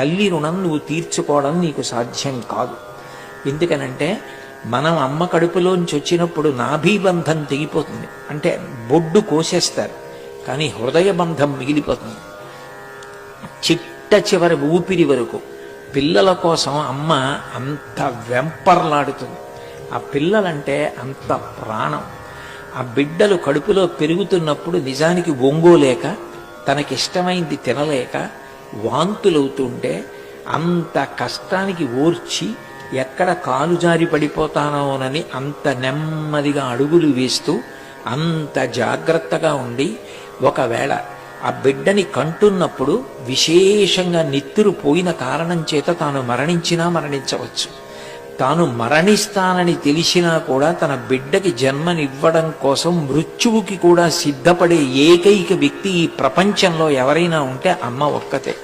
తల్లి రుణం నువ్వు తీర్చుకోవడం నీకు సాధ్యం కాదు. ఎందుకనంటే మనం అమ్మ కడుపులోంచి వచ్చినప్పుడు నాభీబంధం తెగిపోతుంది, అంటే బొడ్డు కోసేస్తారు, కానీ హృదయ బంధం మిగిలిపోతుంది. చిట్ట చివరి ఊపిరి వరకు పిల్లల కోసం అమ్మ అంత వెంపర్లాడుతుంది. ఆ పిల్లలంటే అంత ప్రాణం. ఆ బిడ్డలు కడుపులో పెరుగుతున్నప్పుడు నిజానికి ఒంగోలేక, తనకిష్టమైంది తినలేక వాంతులవుతుంటే అంత కష్టానికి ఓర్చి ఎక్కడ కాలు జారి పడిపోతానోనని అంత నెమ్మదిగా అడుగులు వేస్తూ అంత జాగ్రత్తగా ఉండి, ఒకవేళ ఆ బిడ్డని కంటున్నప్పుడు విశేషంగా నెత్తురు పోయిన కారణం చేత తాను మరణించినా మరణించవచ్చు. తాను మరణిస్తానని తెలిసినా కూడా తన బిడ్డకి జన్మనివ్వడం కోసం మృత్యువుకి కూడా సిద్ధపడే ఏకైక వ్యక్తి ఈ ప్రపంచంలో ఎవరైనా ఉంటే అమ్మ ఒక్కతే.